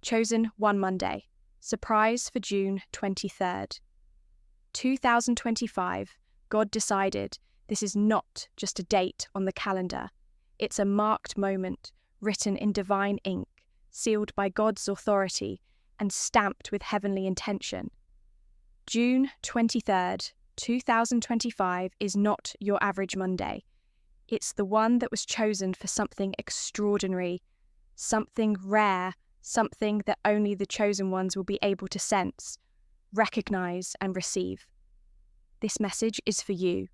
Chosen one Monday. Surprise for June 23rd. 2025, God decided this is not just a date on the calendar. It's a marked moment, written in divine ink, sealed by God's authority, and stamped with heavenly intention. June 23rd, 2025 is not your average Monday. It's the one that was chosen for something extraordinary, something rare, something that only the chosen ones will be able to sense, recognize, and receive. This message is for you,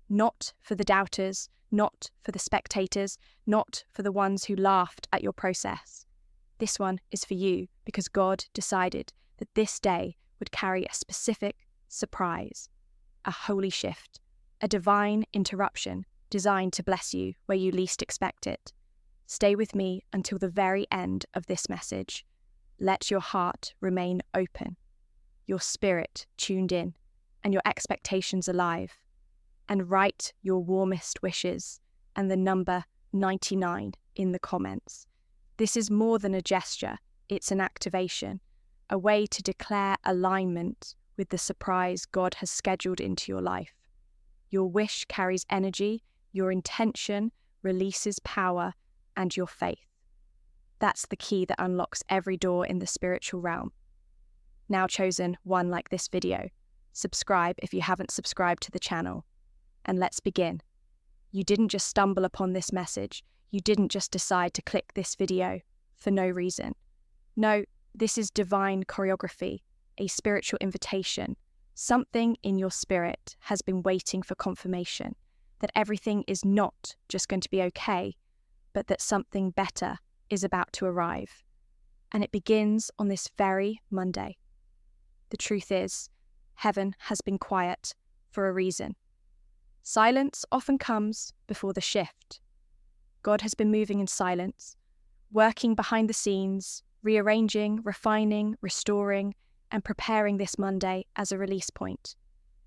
not for the doubters, not for the spectators, not for the ones who laughed at your process. This one is for you because God decided that this day would carry a specific surprise, a holy shift, a divine interruption designed to bless you where you least expect it. Stay with me until the very end of this message. Let your heart remain open, your spirit tuned in, and your expectations alive. And write your warmest wishes and the number 99 in the comments. This is more than a gesture, it's an activation, a way to declare alignment with the surprise God has scheduled into your life. Your wish carries energy, your intention releases power, and your faith. That's the key that unlocks every door in the spiritual realm. Now chosen one like this video. Subscribe if you haven't subscribed to the channel. And let's begin. You didn't just stumble upon this message. You didn't just decide to click this video for no reason. No, this is divine choreography, a spiritual invitation. Something in your spirit has been waiting for confirmation that everything is not just going to be okay, but that something better is about to arrive. And it begins on this very Monday. The truth is, heaven has been quiet for a reason. Silence often comes before the shift. God has been moving in silence, working behind the scenes, rearranging, refining, restoring, and preparing this Monday as a release point.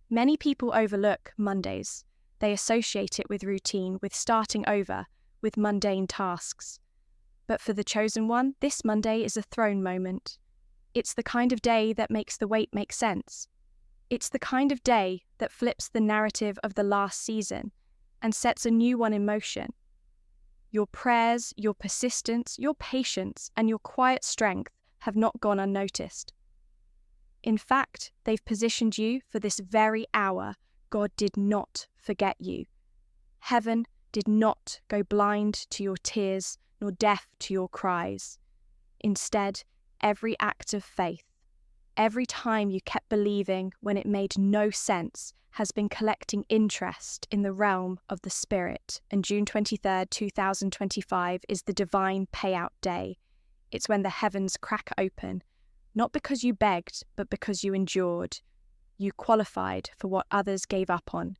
Many people overlook Mondays. They associate it with routine, with starting over, with mundane tasks. But for the chosen one, this Monday is a throne moment. It's the kind of day that makes the wait make sense. It's the kind of day that flips the narrative of the last season and sets a new one in motion. Your prayers, your persistence, your patience, and your quiet strength have not gone unnoticed. In fact, they've positioned you for this very hour. God did not forget you. Heaven did not go blind to your tears nor deaf to your cries. Instead, every act of faith, every time you kept believing when it made no sense, has been collecting interest in the realm of the Spirit. And June 23rd, 2025 is the divine payout day. It's when the heavens crack open, not because you begged, but because you endured. You qualified for what others gave up on.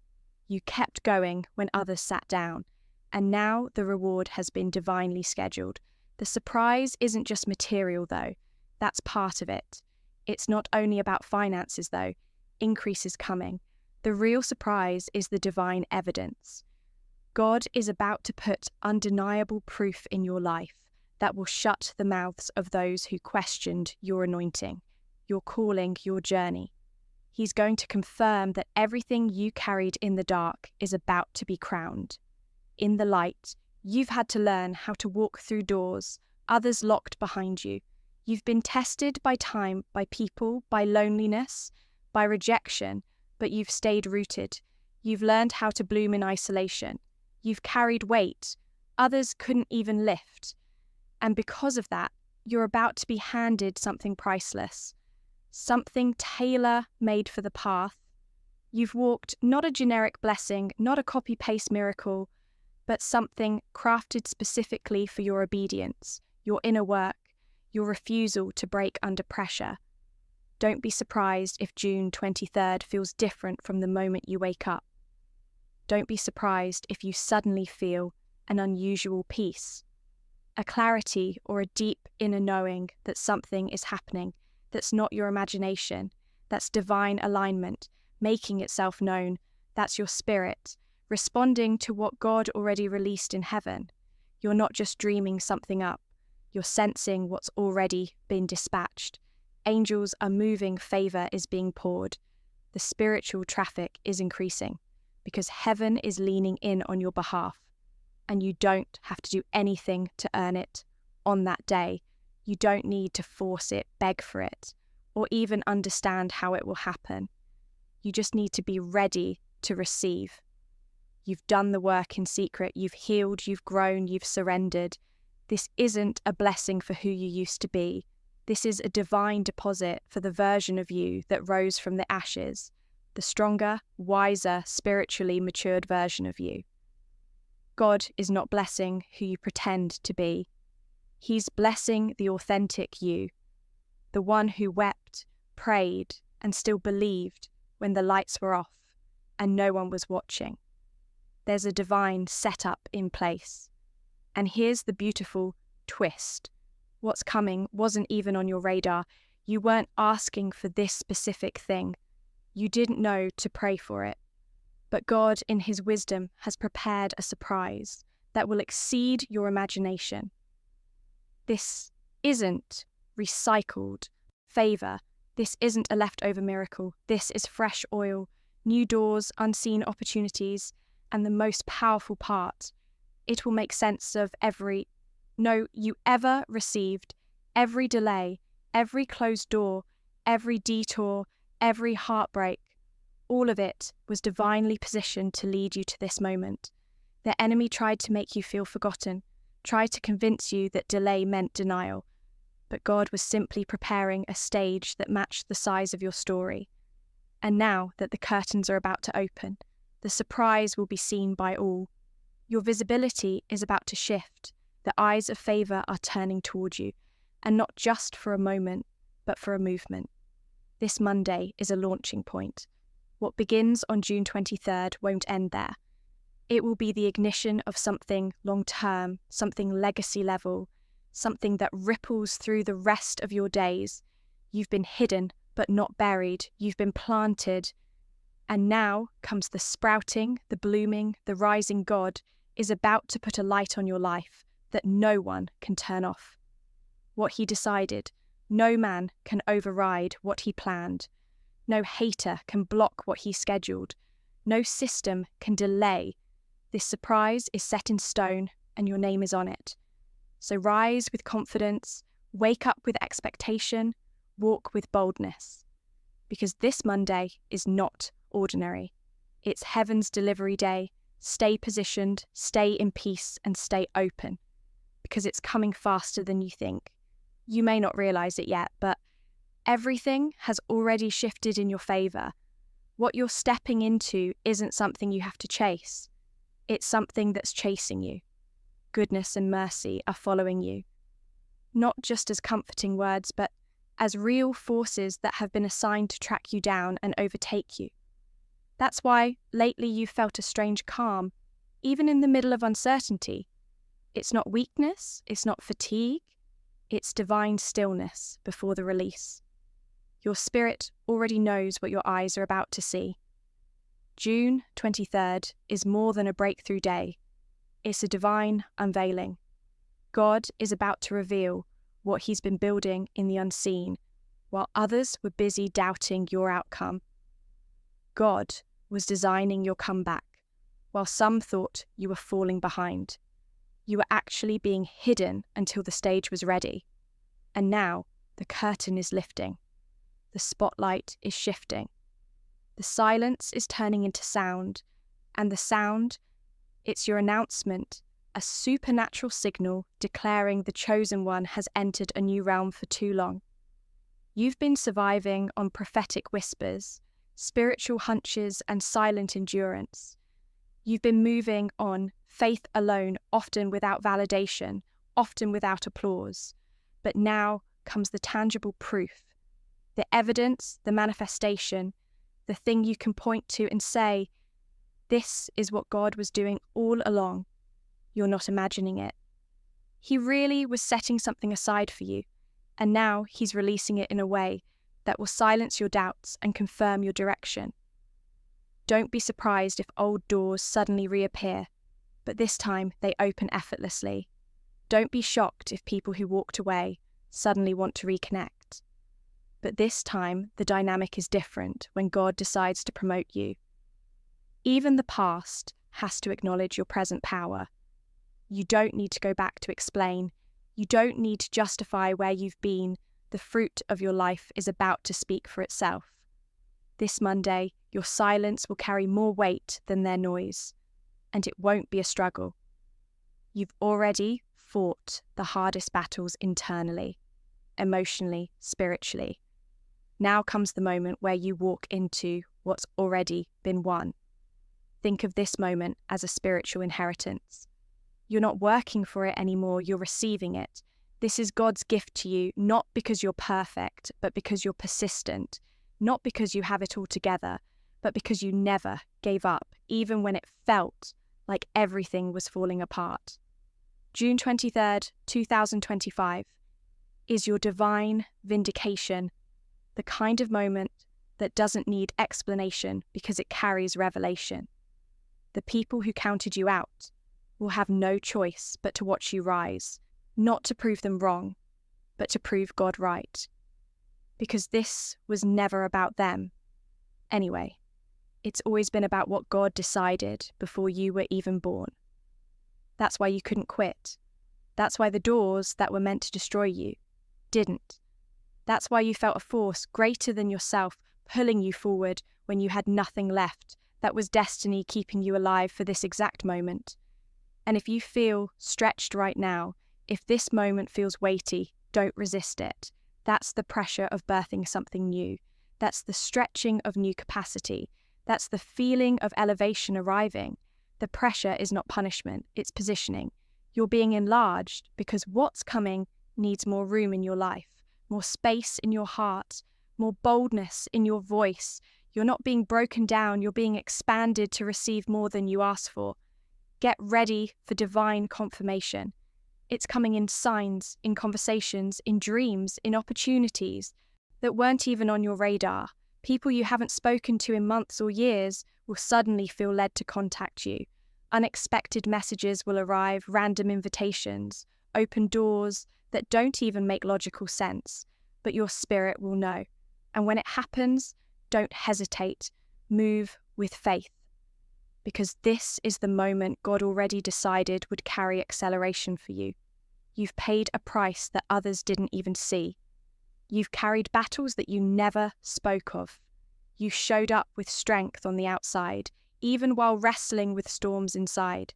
You kept going when others sat down. And now the reward has been divinely scheduled. The surprise isn't just material, though. That's part of it. It's not only about finances, though. Increase is coming. The real surprise is the divine evidence. God is about to put undeniable proof in your life that will shut the mouths of those who questioned your anointing, your calling, your journey. He's going to confirm that everything you carried in the dark is about to be crowned. In the light, you've had to learn how to walk through doors, others locked behind you. You've been tested by time, by people, by loneliness, by rejection, but you've stayed rooted. You've learned how to bloom in isolation. You've carried weight others couldn't even lift. And because of that, you're about to be handed something priceless, something tailor-made for the path. You've walked not a generic blessing, not a copy-paste miracle, but something crafted specifically for your obedience, your inner work, your refusal to break under pressure. Don't be surprised if June 23rd feels different from the moment you wake up. Don't be surprised if you suddenly feel an unusual peace, a clarity or a deep inner knowing that something is happening, that's not your imagination, that's divine alignment, making itself known, that's your spirit, responding to what God already released in heaven. You're not just dreaming something up. You're sensing what's already been dispatched. Angels are moving, favor is being poured. The spiritual traffic is increasing because heaven is leaning in on your behalf, and you don't have to do anything to earn it on that day. You don't need to force it, beg for it, or even understand how it will happen. You just need to be ready to receive. You've done the work in secret, you've healed, you've grown, you've surrendered. This isn't a blessing for who you used to be. This is a divine deposit for the version of you that rose from the ashes, the stronger, wiser, spiritually matured version of you. God is not blessing who you pretend to be. He's blessing the authentic you, the one who wept, prayed, and still believed when the lights were off and no one was watching. There's a divine setup in place. And here's the beautiful twist. What's coming wasn't even on your radar. You weren't asking for this specific thing. You didn't know to pray for it. But God, in His wisdom, has prepared a surprise that will exceed your imagination. This isn't recycled favor. This isn't a leftover miracle. This is fresh oil, new doors, unseen opportunities, and the most powerful part, it will make sense of every no you ever received, every delay, every closed door, every detour, every heartbreak. All of it was divinely positioned to lead you to this moment. The enemy tried to make you feel forgotten, tried to convince you that delay meant denial, but God was simply preparing a stage that matched the size of your story. And now that the curtains are about to open, the surprise will be seen by all. Your visibility is about to shift. The eyes of favor are turning toward you, and not just for a moment, but for a movement. This Monday is a launching point. What begins on June 23rd won't end there. It will be the ignition of something long-term, something legacy level, something that ripples through the rest of your days. You've been hidden, but not buried. You've been planted. And now comes the sprouting, the blooming, the rising. God is about to put a light on your life that no one can turn off. What He decided, no man can override what He planned. No hater can block what He scheduled. No system can delay. This surprise is set in stone and your name is on it. So rise with confidence, wake up with expectation, walk with boldness. Because this Monday is not ordinary. It's heaven's delivery day. Stay positioned, stay in peace, and stay open. Because it's coming faster than you think. You may not realize it yet, but everything has already shifted in your favor. What you're stepping into isn't something you have to chase. It's something that's chasing you. Goodness and mercy are following you. Not just as comforting words, but as real forces that have been assigned to track you down and overtake you. That's why lately you've felt a strange calm, even in the middle of uncertainty. It's not weakness, it's not fatigue, it's divine stillness before the release. Your spirit already knows what your eyes are about to see. June 23rd is more than a breakthrough day. It's a divine unveiling. God is about to reveal what He's been building in the unseen, while others were busy doubting your outcome. God was designing your comeback, while some thought you were falling behind. You were actually being hidden until the stage was ready. And now the curtain is lifting. The spotlight is shifting. The silence is turning into sound, and the sound, it's your announcement, a supernatural signal declaring the chosen one has entered a new realm for too long. You've been surviving on prophetic whispers, spiritual hunches, and silent endurance. You've been moving on faith alone, often without validation, often without applause. But now comes the tangible proof, the evidence, the manifestation, the thing you can point to and say, this is what God was doing all along. You're not imagining it. He really was setting something aside for you, and now He's releasing it in a way that will silence your doubts and confirm your direction. Don't be surprised if old doors suddenly reappear, but this time they open effortlessly. Don't be shocked if people who walked away suddenly want to reconnect. But this time, the dynamic is different when God decides to promote you. Even the past has to acknowledge your present power. You don't need to go back to explain. You don't need to justify where you've been. The fruit of your life is about to speak for itself. This Monday, your silence will carry more weight than their noise, and it won't be a struggle. You've already fought the hardest battles internally, emotionally, spiritually. Now comes the moment where you walk into what's already been won. Think of this moment as a spiritual inheritance. You're not working for it anymore, you're receiving it. This is God's gift to you, not because you're perfect, but because you're persistent. Not because you have it all together, but because you never gave up, even when it felt like everything was falling apart. June 23rd, 2025 is your divine vindication, the kind of moment that doesn't need explanation because it carries revelation. The people who counted you out will have no choice but to watch you rise, not to prove them wrong, but to prove God right. Because this was never about them. Anyway, it's always been about what God decided before you were even born. That's why you couldn't quit. That's why the doors that were meant to destroy you didn't. That's why you felt a force greater than yourself pulling you forward when you had nothing left. That was destiny keeping you alive for this exact moment. And if you feel stretched right now, if this moment feels weighty, don't resist it. That's the pressure of birthing something new. That's the stretching of new capacity. That's the feeling of elevation arriving. The pressure is not punishment, it's positioning. You're being enlarged because what's coming needs more room in your life, more space in your heart, more boldness in your voice. You're not being broken down, you're being expanded to receive more than you asked for. Get ready for divine confirmation. It's coming in signs, in conversations, in dreams, in opportunities that weren't even on your radar. People you haven't spoken to in months or years will suddenly feel led to contact you. Unexpected messages will arrive, random invitations, open doors that don't even make logical sense, but your spirit will know. And when it happens, don't hesitate. Move with faith. Because this is the moment God already decided would carry acceleration for you. You've paid a price that others didn't even see. You've carried battles that you never spoke of. You showed up with strength on the outside, even while wrestling with storms inside.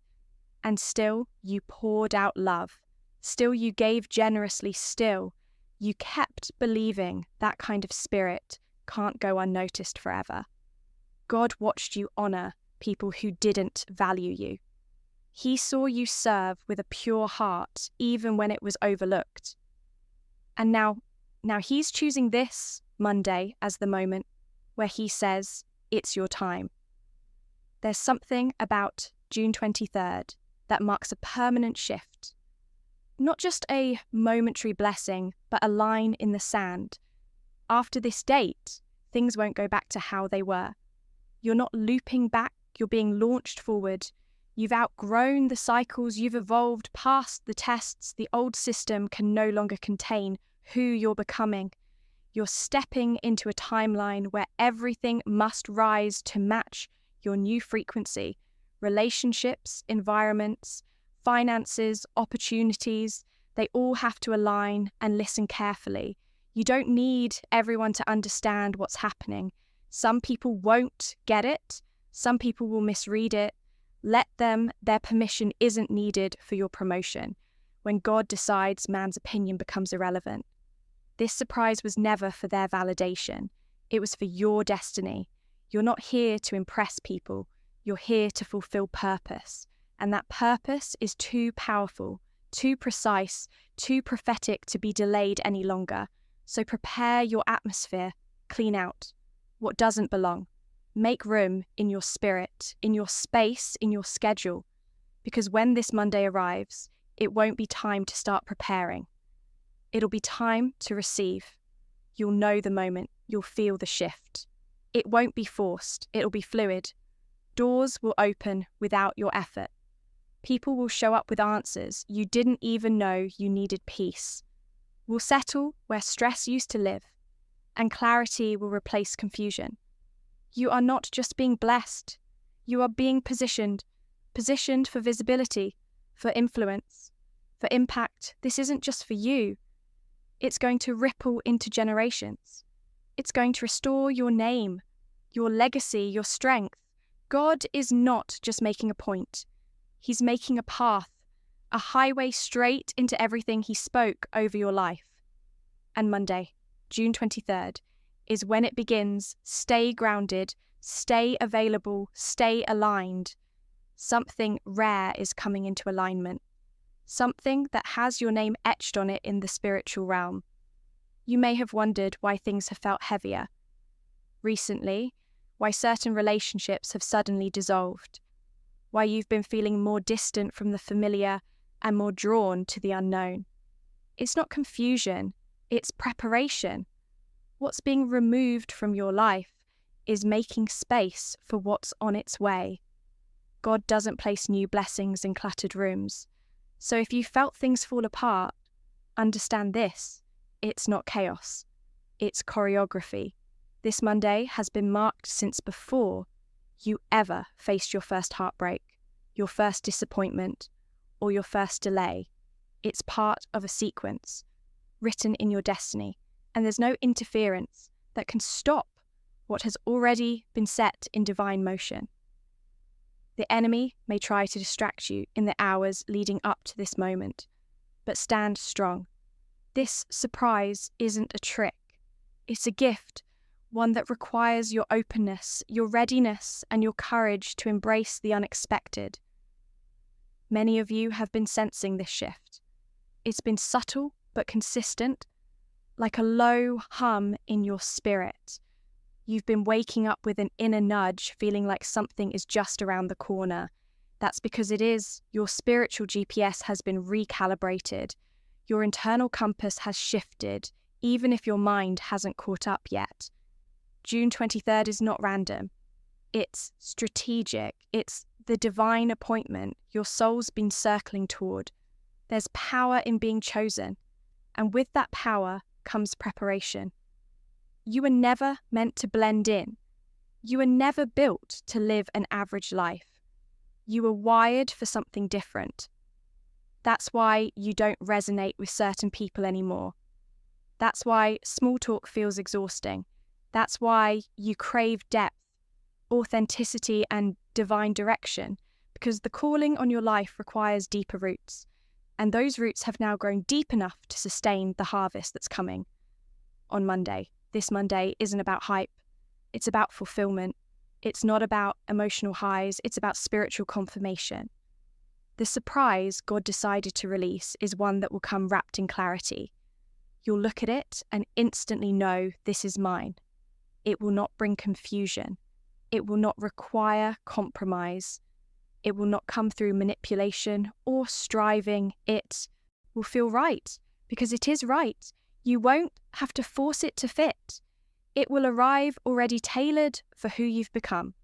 And still, you poured out love. Still, you gave generously. Still, you kept believing that kind of spirit can't go unnoticed forever. God watched you honor people who didn't value you. He saw you serve with a pure heart, even when it was overlooked. And now he's choosing this Monday as the moment where he says, it's your time. There's something about June 23rd that marks a permanent shift. Not just a momentary blessing, but a line in the sand. After this date, things won't go back to how they were. You're not looping back, you're being launched forward. You've outgrown the cycles, you've evolved past the tests. The old system can no longer contain who you're becoming. You're stepping into a timeline where everything must rise to match your new frequency. Relationships, environments, finances, opportunities, they all have to align and listen carefully. You don't need everyone to understand what's happening. Some people won't get it. Some people will misread it. Let them. Their permission isn't needed for your promotion. When God decides, man's opinion becomes irrelevant. This surprise was never for their validation. It was for your destiny. You're not here to impress people. You're here to fulfill purpose. And that purpose is too powerful, too precise, too prophetic to be delayed any longer. So prepare your atmosphere. Clean out what doesn't belong. Make room in your spirit, in your space, in your schedule. Because when this Monday arrives, it won't be time to start preparing. It'll be time to receive. You'll know the moment. You'll feel the shift. It won't be forced. It'll be fluid. Doors will open without your effort. People will show up with answers you didn't even know you needed. Peace will settle where stress used to live, and clarity will replace confusion. You are not just being blessed, you are being positioned for visibility, for influence, for impact. This isn't just for you. It's going to ripple into generations. It's going to restore your name, your legacy, your strength. God is not just making a point. He's making a path, a highway straight into everything He spoke over your life. And Monday, June 23rd, is when it begins. Stay grounded, stay available, stay aligned. Something rare is coming into alignment. Something that has your name etched on it in the spiritual realm. You may have wondered why things have felt heavier recently, why certain relationships have suddenly dissolved, why you've been feeling more distant from the familiar and more drawn to the unknown. It's not confusion, it's preparation. What's being removed from your life is making space for what's on its way. God doesn't place new blessings in cluttered rooms. So if you felt things fall apart, understand this: it's not chaos, it's choreography. This Monday has been marked since before you ever faced your first heartbreak, your first disappointment, or your first delay. It's part of a sequence written in your destiny, and there's no interference that can stop what has already been set in divine motion. The enemy may try to distract you in the hours leading up to this moment, but stand strong. This surprise isn't a trick. It's a gift, one that requires your openness, your readiness, and your courage to embrace the unexpected. Many of you have been sensing this shift. It's been subtle but consistent, like a low hum in your spirit. You've been waking up with an inner nudge, feeling like something is just around the corner. That's because it is. Your spiritual GPS has been recalibrated. Your internal compass has shifted, even if your mind hasn't caught up yet. June 23rd is not random. It's strategic. It's the divine appointment your soul's been circling toward. There's power in being chosen, and with that power comes preparation. You were never meant to blend in. You were never built to live an average life. You were wired for something different. That's why you don't resonate with certain people anymore. That's why small talk feels exhausting. That's why you crave depth, authenticity, and divine direction, because the calling on your life requires deeper roots, and those roots have now grown deep enough to sustain the harvest that's coming. On Monday, this Monday isn't about hype, it's about fulfillment. It's not about emotional highs, it's about spiritual confirmation. The surprise God decided to release is one that will come wrapped in clarity. You'll look at it and instantly know this is mine. It will not bring confusion. It will not require compromise. It will not come through manipulation or striving. It will feel right because it is right. You won't have to force it to fit. It will arrive already tailored for who you've become.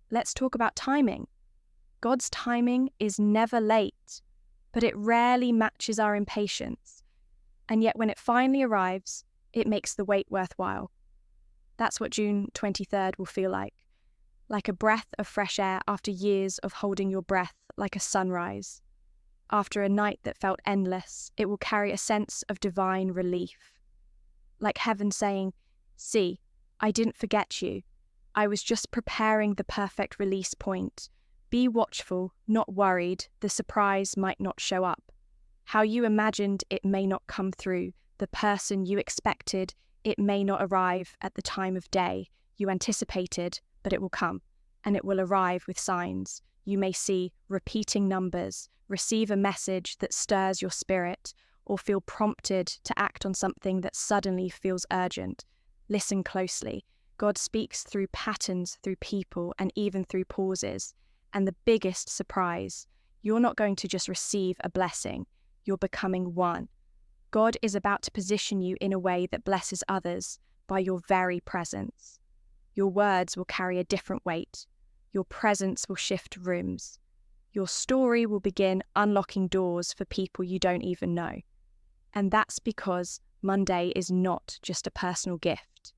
Let's talk about timing. God's timing is never late, but it rarely matches our impatience. And yet when it finally arrives, it makes the wait worthwhile. That's what June 23rd will feel like a breath of fresh air after years of holding your breath, like a sunrise. After a night that felt endless, it will carry a sense of divine relief. Like heaven saying, "See, I didn't forget you. I was just preparing the perfect release point. Be watchful, not worried. The surprise might not show up. How you imagined it may not come through. The person you expected, it may not arrive at the time of day you anticipated, but it will come, and it will arrive with signs. You may see repeating numbers, receive a message that stirs your spirit, or feel prompted to act on something that suddenly feels urgent. Listen closely. God speaks through patterns, through people, and even through pauses. And the biggest surprise, you're not going to just receive a blessing, you're becoming one. God is about to position you in a way that blesses others by your very presence. Your words will carry a different weight. Your presence will shift rooms. Your story will begin unlocking doors for people you don't even know. And that's because Monday is not just a personal gift.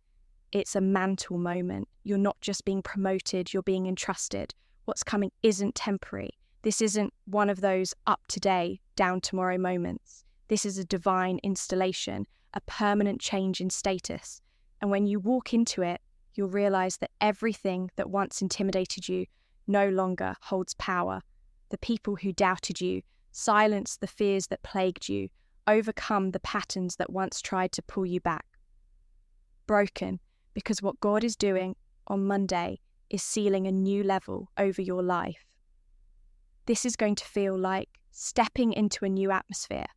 It's a mantle moment. You're not just being promoted, you're being entrusted. What's coming isn't temporary. This isn't one of those up today, down tomorrow moments. This is a divine installation, a permanent change in status. And when you walk into it, you'll realize that everything that once intimidated you no longer holds power. The people who doubted you, silenced the fears that plagued you, overcome the patterns that once tried to pull you back. Broken, because what God is doing on Monday is sealing a new level over your life. This is going to feel like stepping into a new atmosphere.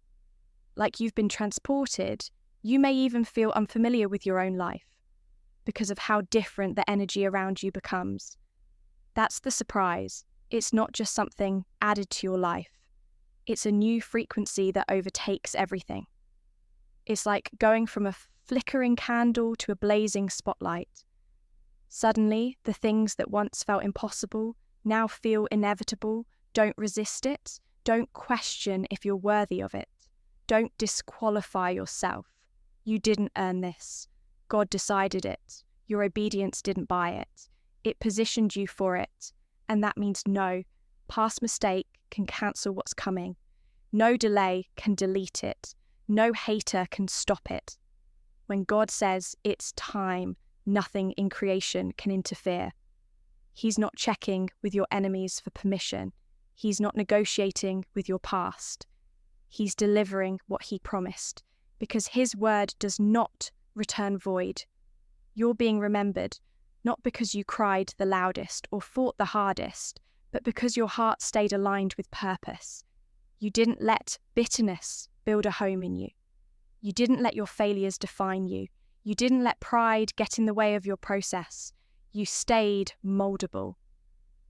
Like you've been transported, you may even feel unfamiliar with your own life because of how different the energy around you becomes. That's the surprise. It's not just something added to your life. It's a new frequency that overtakes everything. It's like going from a flickering candle to a blazing spotlight. Suddenly, the things that once felt impossible now feel inevitable. Don't resist it. Don't question if you're worthy of it. Don't disqualify yourself. You didn't earn this. God decided it. Your obedience didn't buy it. It positioned you for it. And that means no past mistake can cancel what's coming. No delay can delete it. No hater can stop it. When God says it's time, nothing in creation can interfere. He's not checking with your enemies for permission. He's not negotiating with your past. He's delivering what he promised, because his word does not return void. You're being remembered, not because you cried the loudest or fought the hardest, but because your heart stayed aligned with purpose. You didn't let bitterness build a home in you. You didn't let your failures define you. You didn't let pride get in the way of your process. You stayed moldable.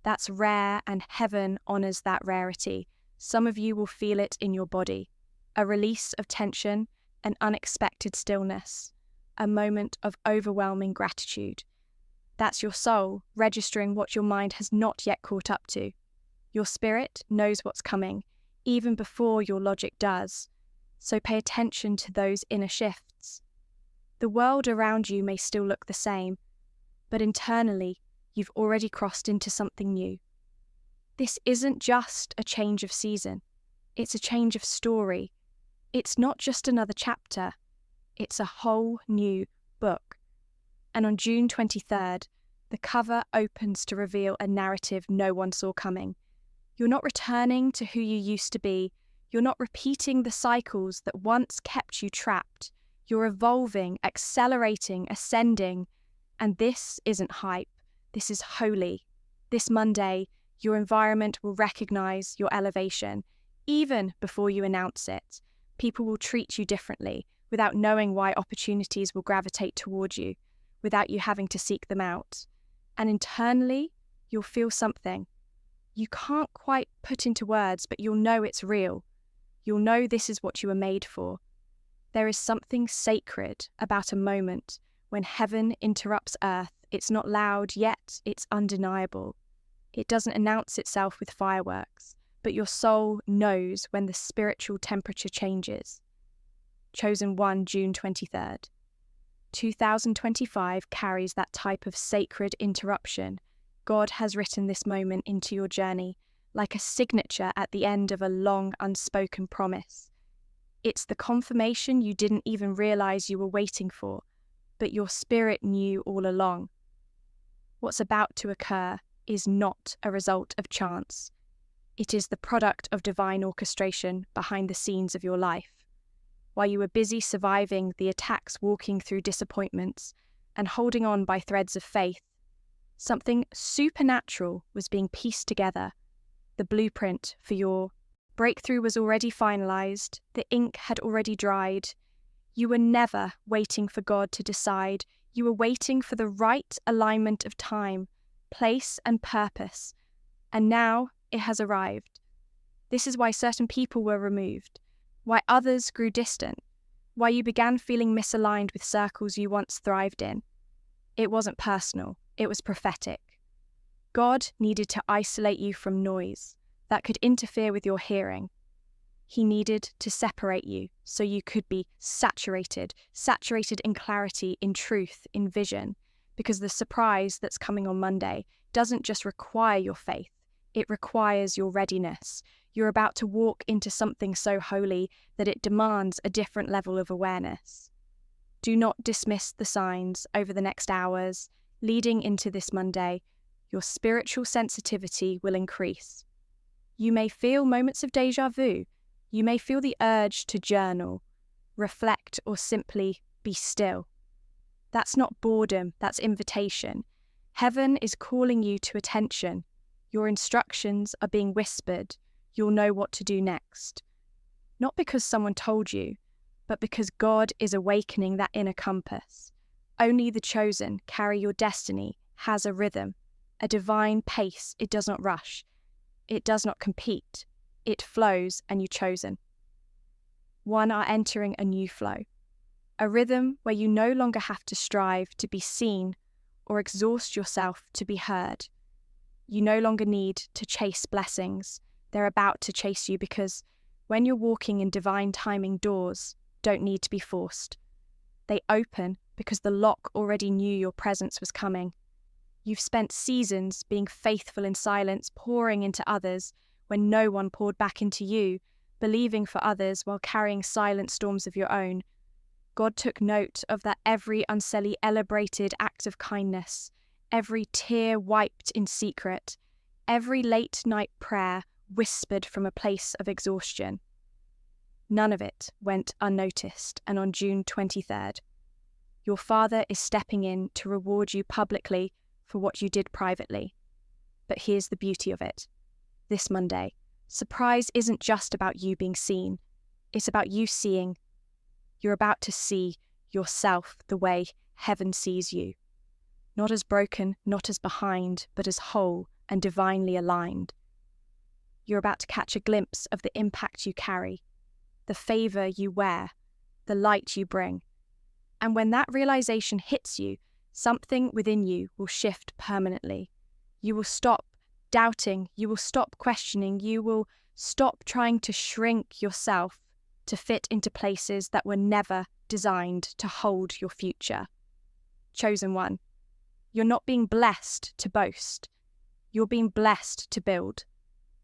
That's rare, and heaven honors that rarity. Some of you will feel it in your body. A release of tension, an unexpected stillness, a moment of overwhelming gratitude. That's your soul registering what your mind has not yet caught up to. Your spirit knows what's coming, even before your logic does. So pay attention to those inner shifts. The world around you may still look the same, but internally, you've already crossed into something new. This isn't just a change of season. It's a change of story. It's not just another chapter. It's a whole new book. And on June 23rd, the cover opens to reveal a narrative no one saw coming. You're not returning to who you used to be. You're not repeating the cycles that once kept you trapped. You're evolving, accelerating, ascending. And this isn't hype. This is holy. This Monday, your environment will recognize your elevation. Even before you announce it, people will treat you differently without knowing why opportunities will gravitate toward you, without you having to seek them out. And internally, you'll feel something. You can't quite put into words, but you'll know it's real. You'll know this is what you were made for. There is something sacred about a moment when heaven interrupts earth. It's not loud, yet it's undeniable. It doesn't announce itself with fireworks, but your soul knows when the spiritual temperature changes. Chosen one, June 23rd. 2025 carries that type of sacred interruption. God has written this moment into your journey, like a signature at the end of a long unspoken promise. It's the confirmation you didn't even realize you were waiting for, but your spirit knew all along. What's about to occur is not a result of chance. It is the product of divine orchestration behind the scenes of your life. While you were busy surviving the attacks, walking through disappointments, and holding on by threads of faith, something supernatural was being pieced together. The blueprint for your breakthrough was already finalized. The ink had already dried. You were never waiting for God to decide. You were waiting for the right alignment of time, place, and purpose. And now it has arrived. This is why certain people were removed, why others grew distant, why you began feeling misaligned with circles you once thrived in. It wasn't personal, it was prophetic. God needed to isolate you from noise, that could interfere with your hearing. He needed to separate you so you could be saturated in clarity, in truth, in vision, because the surprise that's coming on Monday doesn't just require your faith, it requires your readiness. You're about to walk into something so holy that it demands a different level of awareness. Do not dismiss the signs over the next hours. Leading into this Monday, your spiritual sensitivity will increase. You may feel moments of déjà vu. You may feel the urge to journal, reflect, or simply be still. That's not boredom, that's invitation. Heaven is calling you to attention. Your instructions are being whispered. You'll know what to do next. Not because someone told you, but because God is awakening that inner compass. Only the chosen carry your destiny, has a rhythm, a divine pace. It does not rush. It does not compete. It flows, and you're chosen. One are entering a new flow, a rhythm where you no longer have to strive to be seen or exhaust yourself to be heard. You no longer need to chase blessings. They're about to chase you, because when you're walking in divine timing, doors don't need to be forced. They open because the lock already knew your presence was coming. You've spent seasons being faithful in silence, pouring into others when no one poured back into you, believing for others while carrying silent storms of your own. God took note of that every uncelebrated act of kindness, every tear wiped in secret, every late-night prayer whispered from a place of exhaustion. None of it went unnoticed, and on June 23rd, your Father is stepping in to reward you publicly for what you did privately. But here's the beauty of it. This Monday, surprise isn't just about you being seen. It's about you seeing. You're about to see yourself the way heaven sees you. Not as broken, not as behind, but as whole and divinely aligned. You're about to catch a glimpse of the impact you carry, the favor you wear, the light you bring. And when that realization hits you, something within you will shift permanently. You will stop doubting, you will stop questioning, you will stop trying to shrink yourself to fit into places that were never designed to hold your future. Chosen one, you're not being blessed to boast. You're being blessed to build.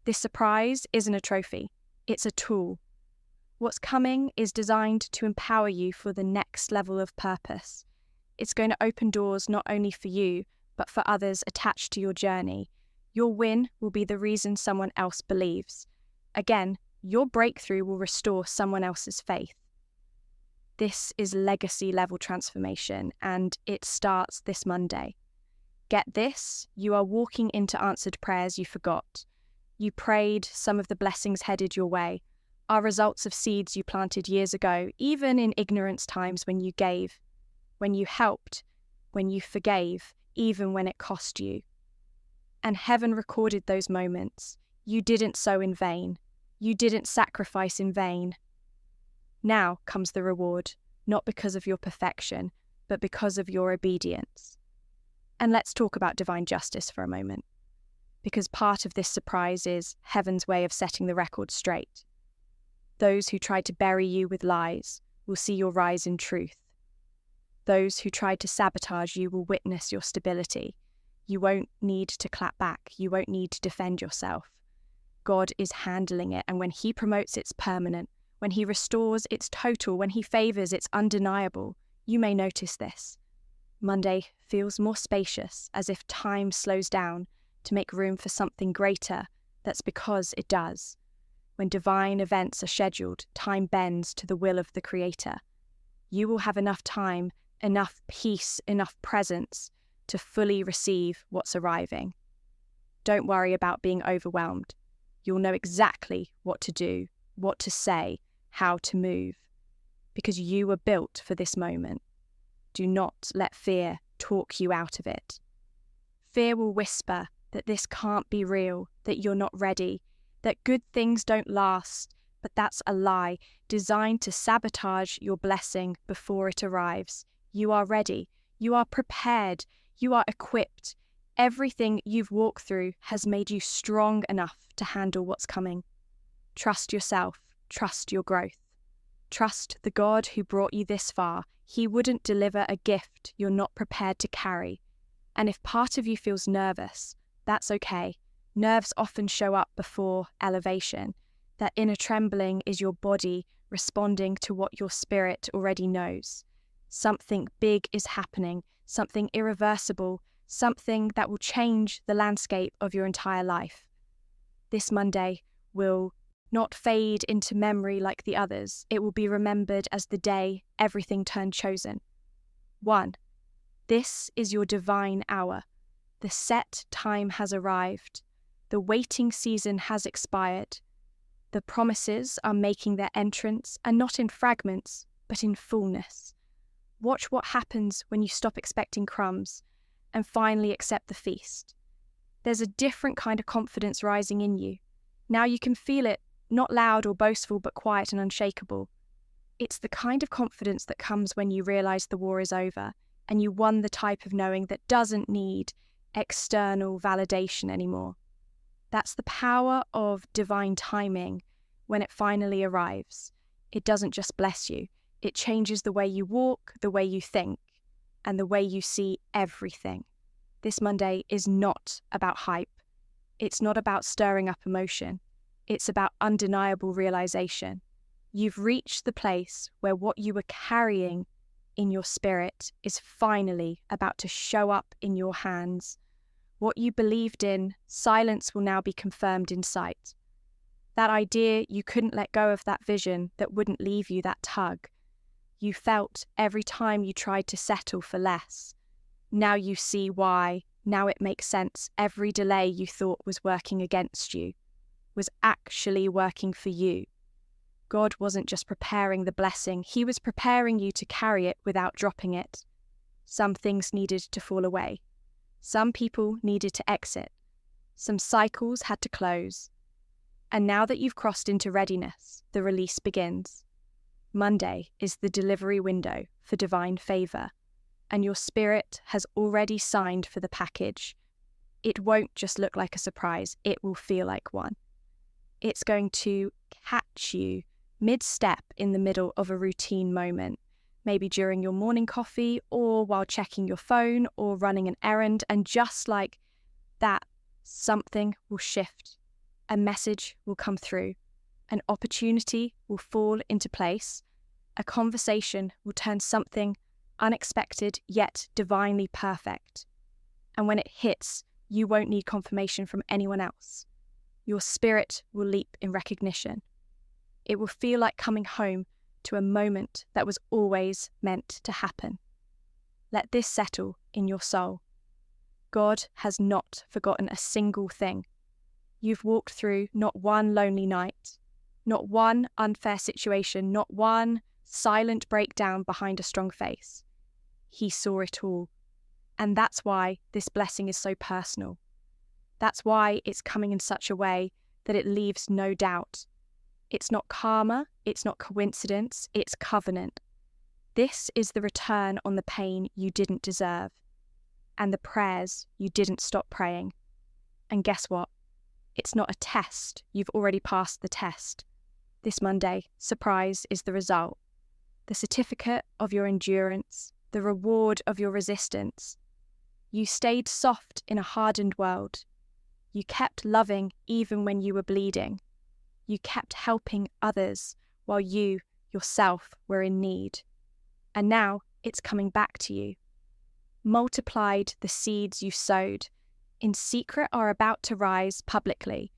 This surprise isn't a trophy, it's a tool. What's coming is designed to empower you for the next level of purpose. It's going to open doors not only for you, but for others attached to your journey. Your win will be the reason someone else believes. Again, your breakthrough will restore someone else's faith. This is legacy-level transformation, and it starts this Monday. Get this, you are walking into answered prayers you forgot. You prayed, some of the blessings headed your way, are results of seeds you planted years ago, even in ignorance times when you gave, when you helped, when you forgave, even when it cost you. And heaven recorded those moments. You didn't sow in vain. You didn't sacrifice in vain. Now comes the reward, not because of your perfection, but because of your obedience. And let's talk about divine justice for a moment, because part of this surprise is heaven's way of setting the record straight. Those who tried to bury you with lies will see your rise in truth. Those who tried to sabotage you will witness your stability. You won't need to clap back. You won't need to defend yourself. God is handling it, and when He promotes, it's permanent. When He restores, it's total. When He favors, it's undeniable. You may notice this. Monday feels more spacious, as if time slows down to make room for something greater. That's because it does. When divine events are scheduled, time bends to the will of the Creator. You will have enough time, enough peace, enough presence to fully receive what's arriving. Don't worry about being overwhelmed. You'll know exactly what to do, what to say, how to move, because you were built for this moment. Do not let fear talk you out of it. Fear will whisper that this can't be real, that you're not ready, that good things don't last, but that's a lie designed to sabotage your blessing before it arrives. You are ready. You are prepared. You are equipped. Everything you've walked through has made you strong enough to handle what's coming. Trust yourself. Trust your growth. Trust the God who brought you this far. He wouldn't deliver a gift you're not prepared to carry. And if part of you feels nervous, that's okay. Nerves often show up before elevation. That inner trembling is your body responding to what your spirit already knows. Something big is happening, something irreversible, something that will change the landscape of your entire life. This Monday will not fade into memory like the others. It will be remembered as the day everything turned chosen. 1. This is your divine hour. The set time has arrived. The waiting season has expired. The promises are making their entrance, and not in fragments, but in fullness. Watch what happens when you stop expecting crumbs and finally accept the feast. There's a different kind of confidence rising in you. Now you can feel it, not loud or boastful, but quiet and unshakable. It's the kind of confidence that comes when you realize the war is over and you won the type of knowing that doesn't need external validation anymore. That's the power of divine timing when it finally arrives. It doesn't just bless you, it changes the way you walk, the way you think, and the way you see everything. This Monday is not about hype. It's not about stirring up emotion. It's about undeniable realization. You've reached the place where what you were carrying in your spirit is finally about to show up in your hands. What you believed in, silence will now be confirmed in sight. That idea you couldn't let go of, that vision that wouldn't leave you, that tug you felt every time you tried to settle for less. Now you see why. Now it makes sense. Every delay you thought was working against you was actually working for you. God wasn't just preparing the blessing, He was preparing you to carry it without dropping it. Some things needed to fall away. Some people needed to exit. Some cycles had to close. And now that you've crossed into readiness, the release begins. Monday is the delivery window for divine favor, and your spirit has already signed for the package. It won't just look like a surprise, it will feel like one. It's going to catch you mid-step in the middle of a routine moment, maybe during your morning coffee or while checking your phone or running an errand, and just like that, something will shift. A message will come through. An opportunity will fall into place. A conversation will turn something unexpected yet divinely perfect. And when it hits, you won't need confirmation from anyone else. Your spirit will leap in recognition. It will feel like coming home to a moment that was always meant to happen. Let this settle in your soul. God has not forgotten a single thing. You've walked through not one lonely night, not one unfair situation, not one silent breakdown behind a strong face. He saw it all. And that's why this blessing is so personal. That's why it's coming in such a way that it leaves no doubt. It's not karma, it's not coincidence, it's covenant. This is the return on the pain you didn't deserve, and the prayers you didn't stop praying. And guess what? It's not a test. You've already passed the test. This Monday, surprise is the result. The certificate of your endurance, the reward of your resistance. You stayed soft in a hardened world. You kept loving even when you were bleeding. You kept helping others while you, yourself, were in need. And now it's coming back to you. Multiplied the seeds you sowed, in secret are about to rise publicly.